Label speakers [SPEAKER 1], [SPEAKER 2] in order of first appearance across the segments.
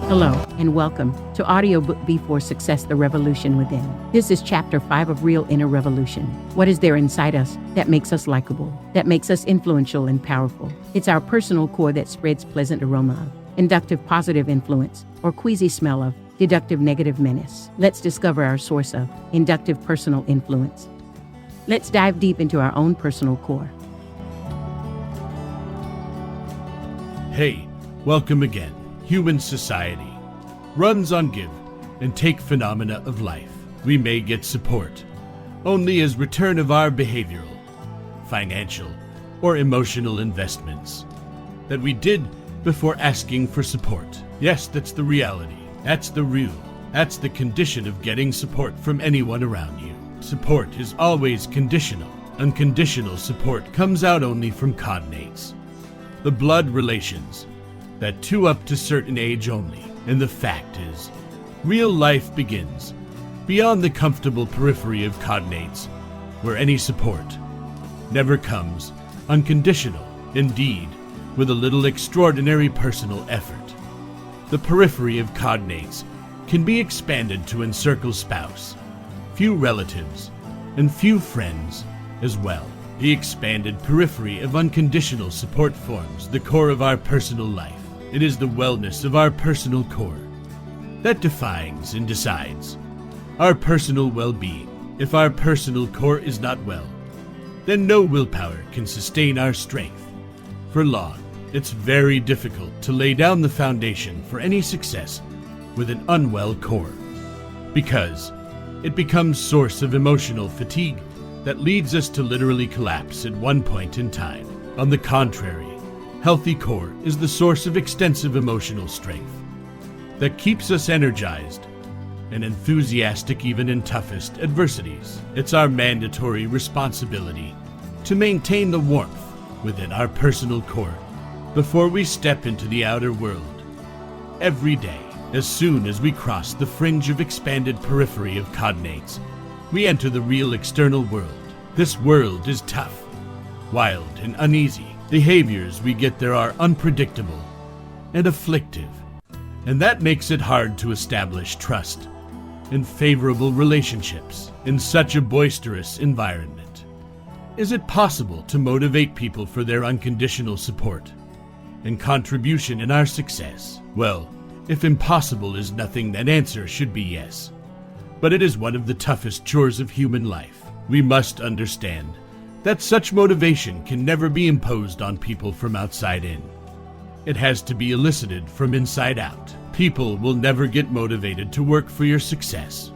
[SPEAKER 1] Hello, and welcome to audiobook B4Success, The Revolution Within. This is Chapter 5 of Real Inner Revolution. What is there inside us that makes us likable, that makes us influential and powerful? It's our personal core that spreads pleasant aroma of inductive positive influence, or queasy smell of deductive negative menace. Let's discover our source of inductive personal influence. Let's dive deep into our own personal core.
[SPEAKER 2] Hey, welcome again. Human society runs on give and take phenomena of life. We may get support only as return of our behavioral, financial, or emotional investments that we did before asking for support. Yes, that's the reality. That's the real. That's the condition of getting support from anyone around you. Support is always conditional. Unconditional support comes out only from cognates, the blood relations that two up to certain age only. And the fact is, real life begins beyond the comfortable periphery of cognates, where any support never comes unconditional. Indeed, with a little extraordinary personal effort, the periphery of cognates can be expanded to encircle spouse, few relatives, and few friends as well. The expanded periphery of unconditional support forms the core of our personal life. It is the wellness of our personal core that defines and decides our personal well-being. If our personal core is not well, then no willpower can sustain our strength for long. It's very difficult to lay down the foundation for any success with an unwell core, because it becomes source of emotional fatigue that leads us to literally collapse at one point in time. On the contrary, healthy core is the source of extensive emotional strength that keeps us energized and enthusiastic even in toughest adversities. It's our mandatory responsibility to maintain the warmth within our personal core before we step into the outer world. Every day, as soon as we cross the fringe of expanded periphery of cognates, we enter the real external world. This world is tough, wild, and uneasy. Behaviors we get there are unpredictable and afflictive, and that makes it hard to establish trust and favorable relationships in such a boisterous environment. Is it possible to motivate people for their unconditional support and contribution in our success? Well, if impossible is nothing, then answer should be yes. But it is one of the toughest chores of human life. We must understand that such motivation can never be imposed on people from outside in. It has to be elicited from inside out. People will never get motivated to work for your success.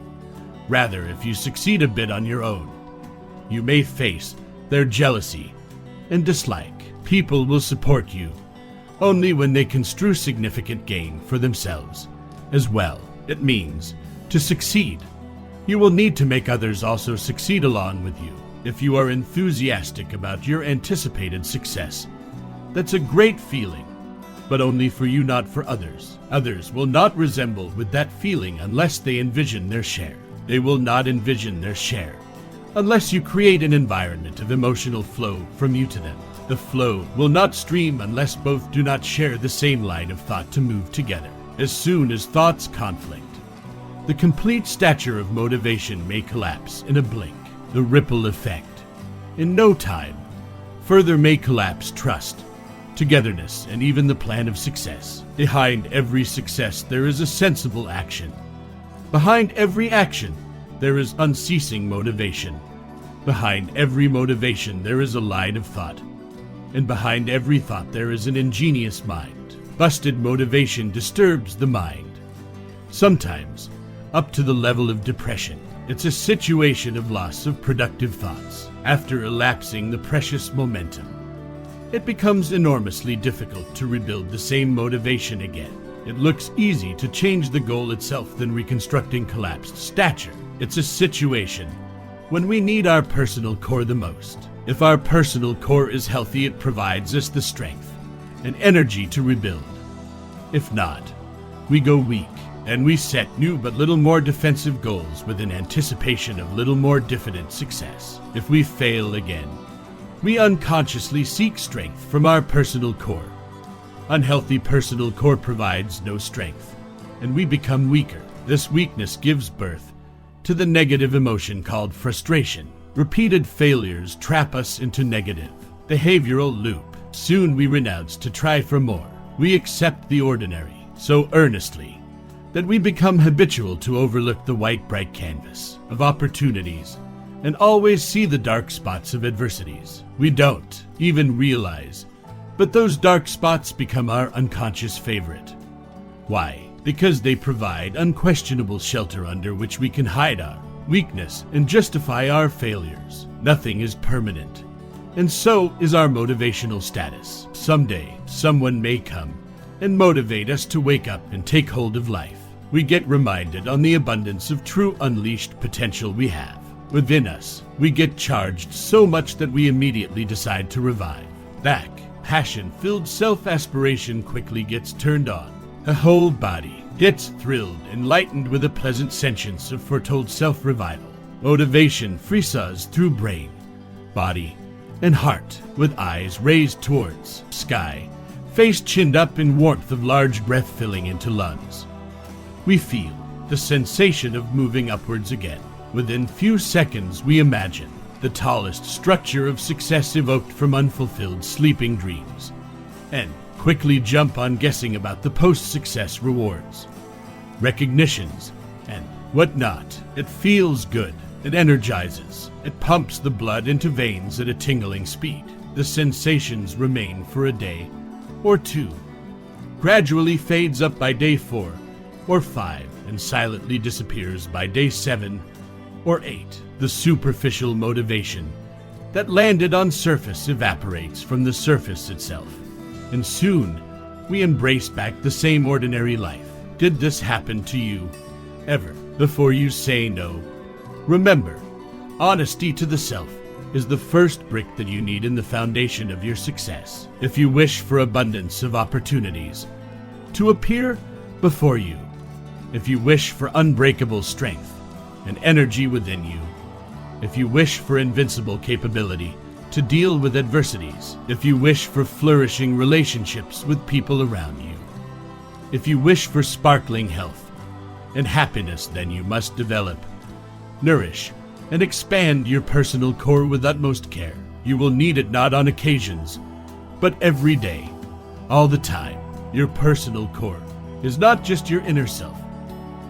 [SPEAKER 2] Rather, if you succeed a bit on your own, you may face their jealousy and dislike. People will support you only when they construe significant gain for themselves as well. It means, to succeed, you will need to make others also succeed along with you. If you are enthusiastic about your anticipated success, that's a great feeling, but only for you, not for others. Others will not resemble with that feeling unless they envision their share. They will not envision their share unless you create an environment of emotional flow from you to them. The flow will not stream unless both do not share the same line of thought to move together. As soon as thoughts conflict, the complete stature of motivation may collapse in a blink. The ripple effect, in no time, further may collapse trust, togetherness, and even the plan of success. Behind every success, there is a sensible action. Behind every action, there is unceasing motivation. Behind every motivation, there is a line of thought. And behind every thought, there is an ingenious mind. Busted motivation disturbs the mind, sometimes up to the level of depression. It's a situation of loss of productive thoughts. After elapsing the precious momentum, it becomes enormously difficult to rebuild the same motivation again. It looks easy to change the goal itself than reconstructing collapsed stature. It's a situation when we need our personal core the most. If our personal core is healthy, it provides us the strength and energy to rebuild. If not, we go weak, and we set new but little more defensive goals with an anticipation of little more diffident success. If we fail again, we unconsciously seek strength from our personal core. Unhealthy personal core provides no strength and we become weaker. This weakness gives birth to the negative emotion called frustration. Repeated failures trap us into negative behavioral loop. Soon we renounce to try for more. We accept the ordinary so earnestly that we become habitual to overlook the white bright canvas of opportunities and always see the dark spots of adversities. We don't even realize, but those dark spots become our unconscious favorite. Why? Because they provide unquestionable shelter under which we can hide our weakness and justify our failures. Nothing is permanent, and so is our motivational status. Someday, someone may come and motivate us to wake up and take hold of life. We get reminded on the abundance of true unleashed potential we have within us. We get charged so much that we immediately decide to revive. That passion-filled self-aspiration quickly gets turned on. The whole body gets thrilled and lightened with a pleasant sentience of foretold self-revival. Motivation freezes through brain, body, and heart, with eyes raised towards sky, face chinned up in warmth of large breath filling into lungs. We feel the sensation of moving upwards again. Within few seconds we imagine the tallest structure of success evoked from unfulfilled sleeping dreams, and quickly jump on guessing about the post-success rewards, recognitions, and whatnot. It feels good. It energizes. It pumps the blood into veins at a tingling speed. The sensations remain for a day or two, gradually fades up by day 4 or 5, and silently disappears by day 7 or 8. The superficial motivation that landed on surface evaporates from the surface itself, and soon we embrace back the same ordinary life. Did this happen to you ever? Before you say no, remember, honesty to the self is the first brick that you need in the foundation of your success. If you wish for abundance of opportunities to appear before you, if you wish for unbreakable strength and energy within you, if you wish for invincible capability to deal with adversities, if you wish for flourishing relationships with people around you, if you wish for sparkling health and happiness, then you must develop, nourish, and expand your personal core with utmost care. You will need it not on occasions, but every day, all the time. Your personal core is not just your inner self,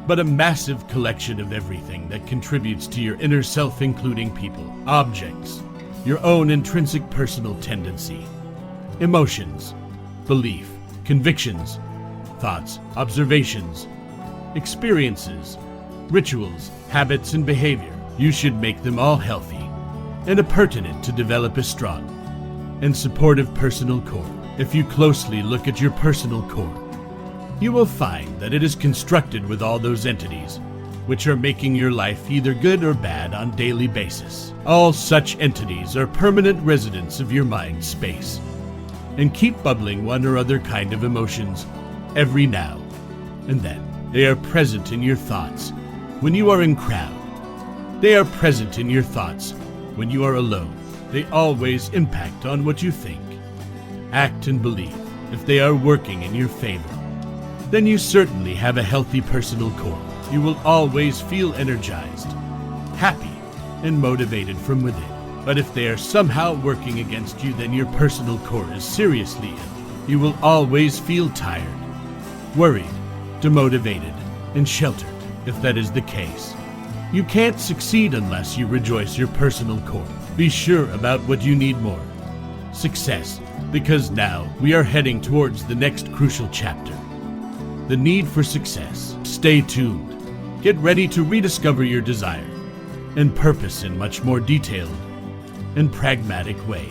[SPEAKER 2] but a massive collection of everything that contributes to your inner self, including people, objects, your own intrinsic personal tendency, emotions, belief, convictions, thoughts, observations, experiences, rituals, habits, and behavior. You should make them all healthy and pertinent to develop a strong and supportive personal core. If you closely look at your personal core, you will find that it is constructed with all those entities which are making your life either good or bad on a daily basis. All such entities are permanent residents of your mind space and keep bubbling one or other kind of emotions every now and then. They are present in your thoughts when you are in crowd. They are present in your thoughts when you are alone. They always impact on what you think, act, and believe. If they are working in your favor, then you certainly have a healthy personal core. You will always feel energized, happy, and motivated from within. But if they are somehow working against you, then your personal core is seriously ill. You will always feel tired, worried, demotivated, and sheltered. If that is the case, you can't succeed unless you rejoice your personal core. Be sure about what you need more. Success, because now we are heading towards the next crucial chapter. The need for success. Stay tuned. Get ready to rediscover your desire and purpose in much more detailed and pragmatic way.